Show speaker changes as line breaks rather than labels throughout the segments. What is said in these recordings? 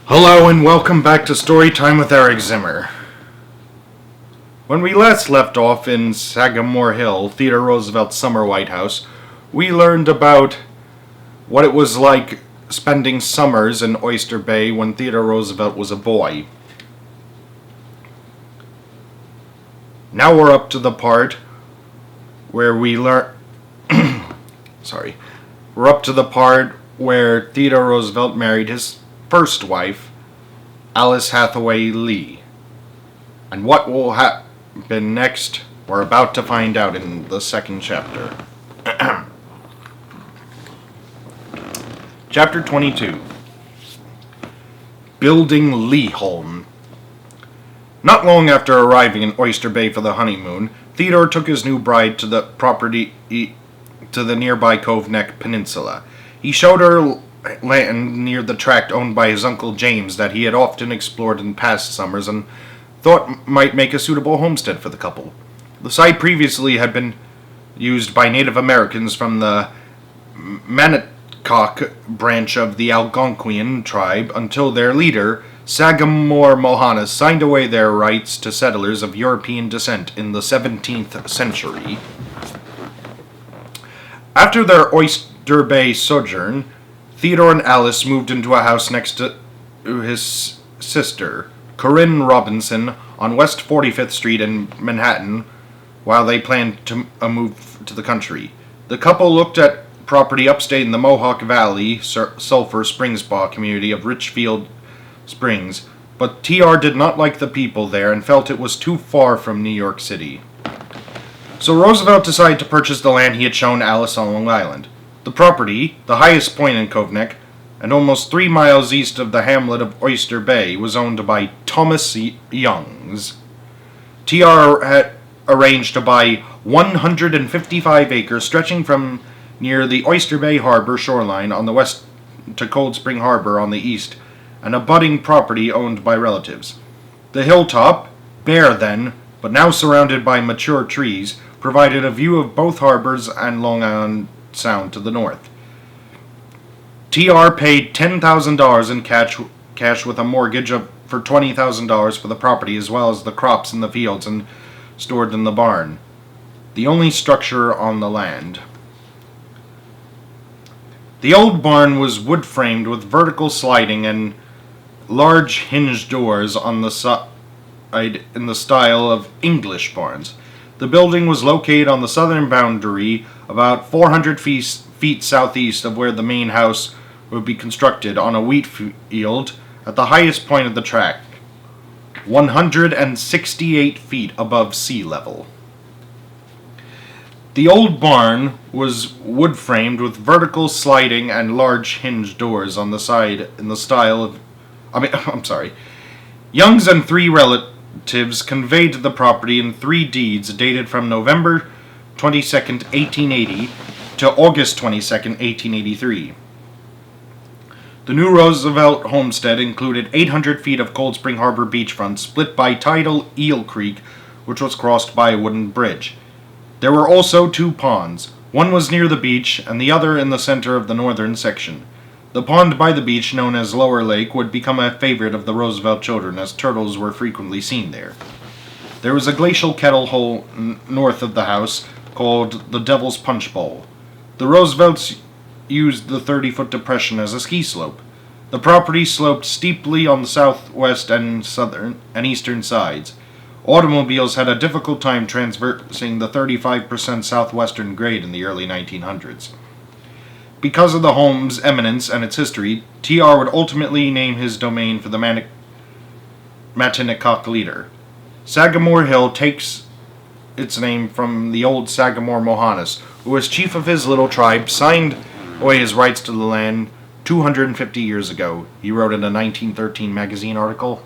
Hello and welcome back to Storytime with Eric Zimmer. When we last left off in Sagamore Hill, Theodore Roosevelt's summer White House, we learned about what it was like spending summers in Oyster Bay when Theodore Roosevelt was a boy. Now we're up to the part where we're up to the part where Theodore Roosevelt married his first wife, Alice Hathaway Lee. And what will happen next, we're about to find out in the second chapter. Chapter 22. Building Leeholm. Not long after arriving in Oyster Bay for the honeymoon, Theodore took his new bride to the nearby Cove Neck Peninsula. He showed her land near the tract owned by his Uncle James that he had often explored in past summers and thought might make a suitable homestead for the couple. The site previously had been used by Native Americans from the Manicock branch of the Algonquian tribe until their leader, Sagamore Mohannis, signed away their rights to settlers of European descent in the 17th century. After their Oyster Bay sojourn, Theodore and Alice moved into a house next to his sister, Corinne Robinson, on West 45th Street in Manhattan, while they planned to move to the country. The couple looked at property upstate in the Mohawk Valley, Sulphur Springs Spa community of Richfield Springs, but TR did not like the people there and felt it was too far from New York City. So Roosevelt decided to purchase the land he had shown Alice on Long Island. The property, the highest point in Cove Neck, and almost 3 miles east of the hamlet of Oyster Bay, was owned by Thomas Youngs. TR had arranged to buy 155 acres stretching from near the Oyster Bay Harbor shoreline on the west to Cold Spring Harbor on the east, and a budding property owned by relatives. The hilltop, bare then, but now surrounded by mature trees, provided a view of both harbors and Long Island Sound to the north. TR paid $10,000 in cash with a mortgage for $20,000 for the property, as well as the crops in the fields and stored in the barn, the only structure on the land. The old barn was wood-framed with vertical sliding and large hinged doors on the side in the style of English barns. The building was located on the southern boundary, about 400 feet southeast of where the main house would be constructed, on a wheat field at the highest point of the tract, 168 feet above sea level. The old barn was wood-framed with vertical sliding and large hinged doors on the side in the style of... Youngs and 3 relatives conveyed the property in 3 deeds dated from November 22nd, 1880 to August 22nd, 1883. The new Roosevelt homestead included 800 feet of Cold Spring Harbor beachfront split by tidal Eel Creek, which was crossed by a wooden bridge. There were also 2 ponds. One was near the beach and the other in the center of the northern section. The pond by the beach, known as Lower Lake, would become a favorite of the Roosevelt children, as turtles were frequently seen there. There was a glacial kettle hole north of the house called the Devil's Punch Bowl. The Roosevelts used the 30-foot depression as a ski slope. The property sloped steeply on the southwest and southern and eastern sides. Automobiles had a difficult time traversing the 35% southwestern grade in the early 1900s. Because of the home's eminence and its history, TR would ultimately name his domain for the Manicock leader. Sagamore Hill takes its name from the old Sagamore Mohannis, who as chief of his little tribe signed away his rights to the land 250 years ago, he wrote in a 1913 magazine article.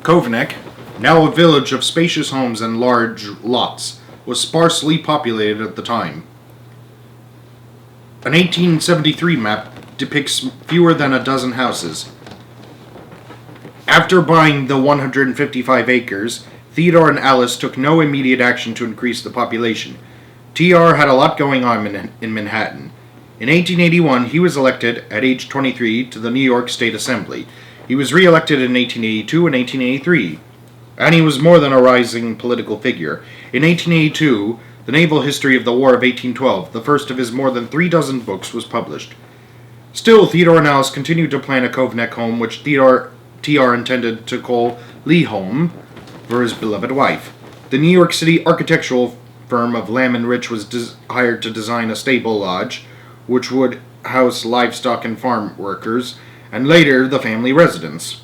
Cove Neck, now a village of spacious homes and large lots, was sparsely populated at the time. An 1873 map depicts fewer than a dozen houses. After buying the 155 acres, Theodore and Alice took no immediate action to increase the population. TR had a lot going on in Manhattan. In 1881, he was elected at age 23 to the New York State Assembly. He was re-elected in 1882 and 1883, and he was more than a rising political figure. In 1882, The Naval History of the War of 1812, the first of his more than 36 books, was published. Still, Theodore and Alice continued to plan a Cove Neck home, which T.R. intended to call Lee Home for his beloved wife. The New York City architectural firm of Lamb and Rich was hired to design a stable lodge, which would house livestock and farm workers, and later the family residence.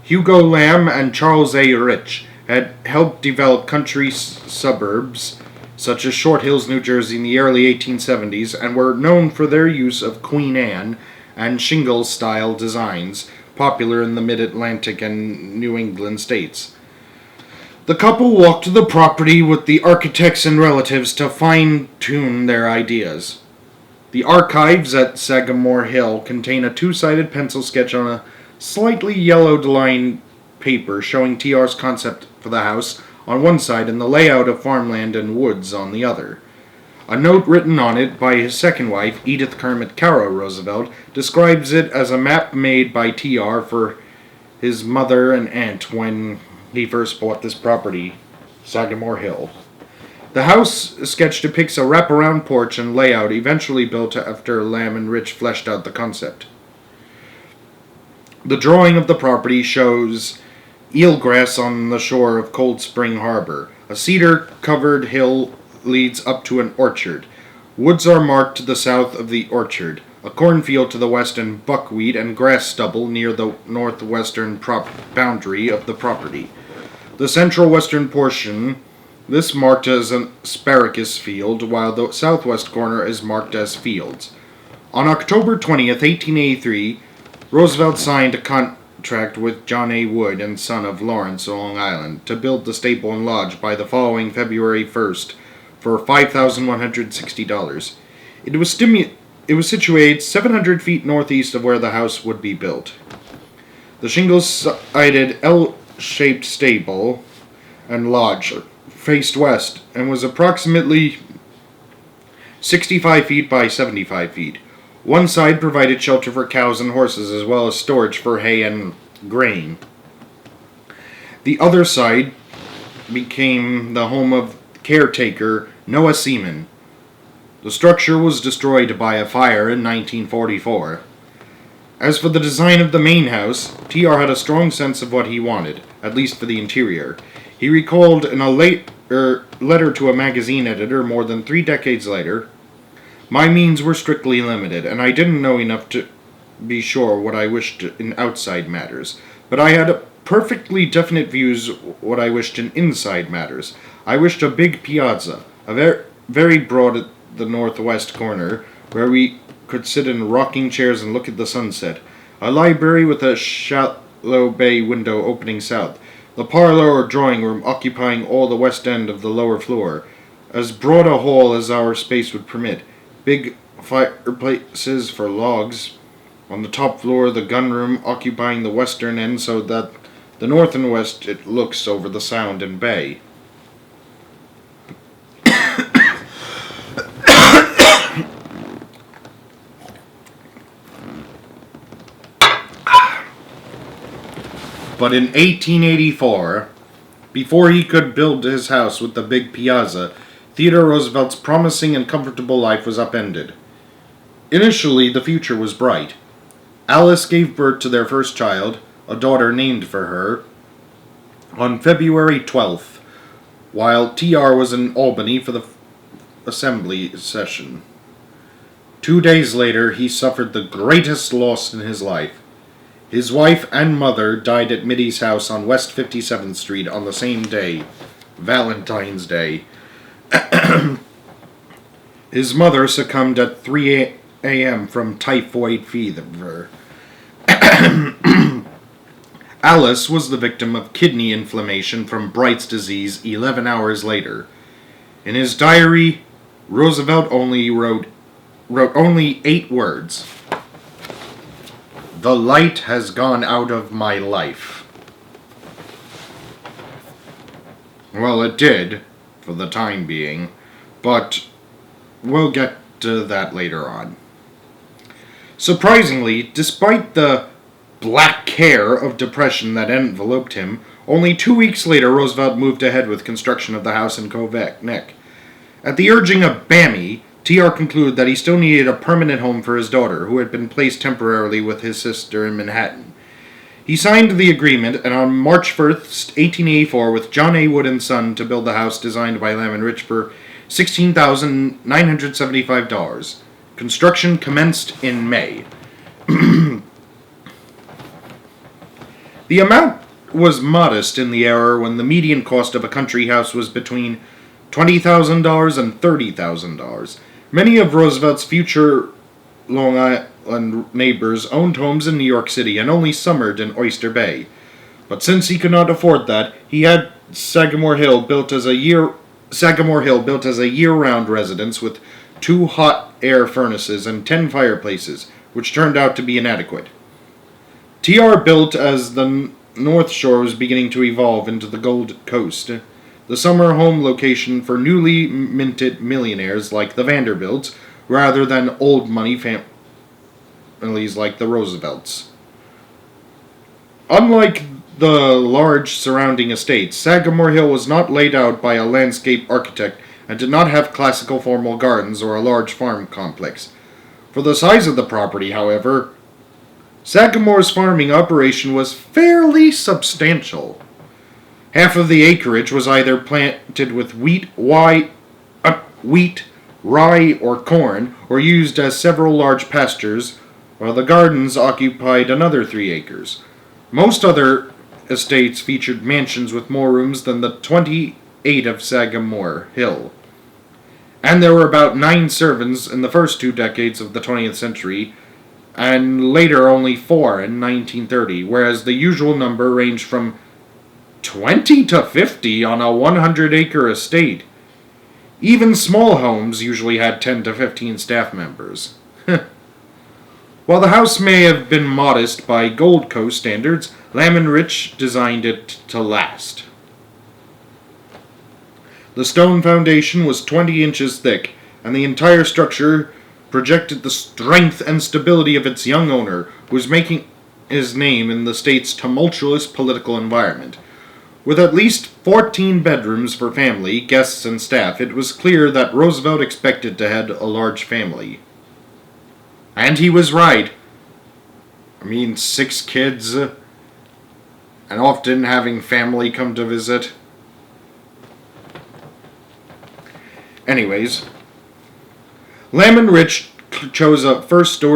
Hugo Lamb and Charles A. Rich had helped develop country suburbs such as Short Hills, New Jersey in the early 1870s, and were known for their use of Queen Anne and shingle-style designs, popular in the Mid-Atlantic and New England states. The couple walked the property with the architects and relatives to fine-tune their ideas. The archives at Sagamore Hill contain a two-sided pencil sketch on a slightly yellowed-lined paper showing T.R.'s concept for the house on one side and the layout of farmland and woods on the other. A note written on it by his second wife, Edith Kermit Caro Roosevelt, describes it as a map made by T.R. for his mother and aunt when he first bought this property, Sagamore Hill. The house sketch depicts a wraparound porch and layout eventually built after Lamb and Rich fleshed out the concept. The drawing of the property shows eelgrass on the shore of Cold Spring Harbor. A cedar-covered hill leads up to an orchard. Woods are marked to the south of the orchard, a cornfield to the west, and buckwheat and grass stubble near the northwestern boundary of the property. The central western portion is marked as an asparagus field, while the southwest corner is marked as fields. On October 20th, 1883, Roosevelt signed a contract with John A. Wood and Son of Lawrence, Long Island, to build the stable and lodge by the following February 1st for $5,160. It was situated 700 feet northeast of where the house would be built. The shingle-sided L-shaped stable and lodge faced west and was approximately 65 feet by 75 feet. One side provided shelter for cows and horses as well as storage for hay and grain. The other side became the home of caretaker Noah Seaman. The structure was destroyed by a fire in 1944. As for the design of the main house, T.R. had a strong sense of what he wanted, at least for the interior. He recalled in a letter to a magazine editor more than 3 decades later, "My means were strictly limited, and I didn't know enough to be sure what I wished in outside matters. But I had perfectly definite views what I wished in inside matters. I wished a big piazza, very broad at the northwest corner, where we could sit in rocking chairs and look at the sunset. A library with a shallow bay window opening south. The parlor or drawing room occupying all the west end of the lower floor. As broad a hall as our space would permit. Big fireplaces for logs. On the top floor, the gun room occupying the western end so that the north and west it looks over the sound and bay." But in 1884, before he could build his house with the big piazza, Theodore Roosevelt's promising and comfortable life was upended. Initially, the future was bright. Alice gave birth to their first child, a daughter named for her, on February 12th, while T.R. was in Albany for the assembly session. 2 days later, he suffered the greatest loss in his life. His wife and mother died at Mitty's house on West 57th Street on the same day, Valentine's Day. His mother succumbed at 3 a.m. from typhoid fever. Alice was the victim of kidney inflammation from Bright's disease 11 hours later. In his diary, Roosevelt wrote only 8 words. "The light has gone out of my life." Well, it did, for the time being, but we'll get that later on. Surprisingly, despite the black care of depression that enveloped him, only 2 weeks later Roosevelt moved ahead with construction of the house in Cove Neck. At the urging of Bammy, TR concluded that he still needed a permanent home for his daughter, who had been placed temporarily with his sister in Manhattan. He signed the agreement, and on March 1st, 1884, with John A. Wood and Son to build the house designed by Lamb and Rich for $16,975. Construction commenced in May. The amount was modest in the era when the median cost of a country house was between $20,000 and $30,000. Many of Roosevelt's future Long Island neighbors owned homes in New York City and only summered in Oyster Bay. But since he could not afford that, he had Sagamore Hill built as a year-round residence with 2 hot air furnaces and 10 fireplaces, which turned out to be inadequate. TR built as the North Shore was beginning to evolve into the Gold Coast, the summer home location for newly minted millionaires like the Vanderbilts, rather than old money families like the Roosevelts. Unlike the large surrounding estates, Sagamore Hill was not laid out by a landscape architect and did not have classical formal gardens or a large farm complex. For the size of the property, however, Sagamore's farming operation was fairly substantial. Half of the acreage was either planted with wheat, rye, or corn, or used as several large pastures, while the gardens occupied another 3 acres. Most other estates featured mansions with more rooms than the 28 of Sagamore Hill. And there were about 9 servants in the first 2 decades of the 20th century, and later only 4 in 1930, whereas the usual number ranged from 20 to 50 on a 100-acre estate. Even small homes usually had 10 to 15 staff members. While the house may have been modest by Gold Coast standards, Lamb and Rich designed it to last. The stone foundation was 20 inches thick, and the entire structure projected the strength and stability of its young owner, who was making his name in the state's tumultuous political environment. With at least 14 bedrooms for family, guests, and staff, it was clear that Roosevelt expected to head a large family. And he was right. 6 kids, and often having family come to visit. Anyways, Lamb and Rich chose a first story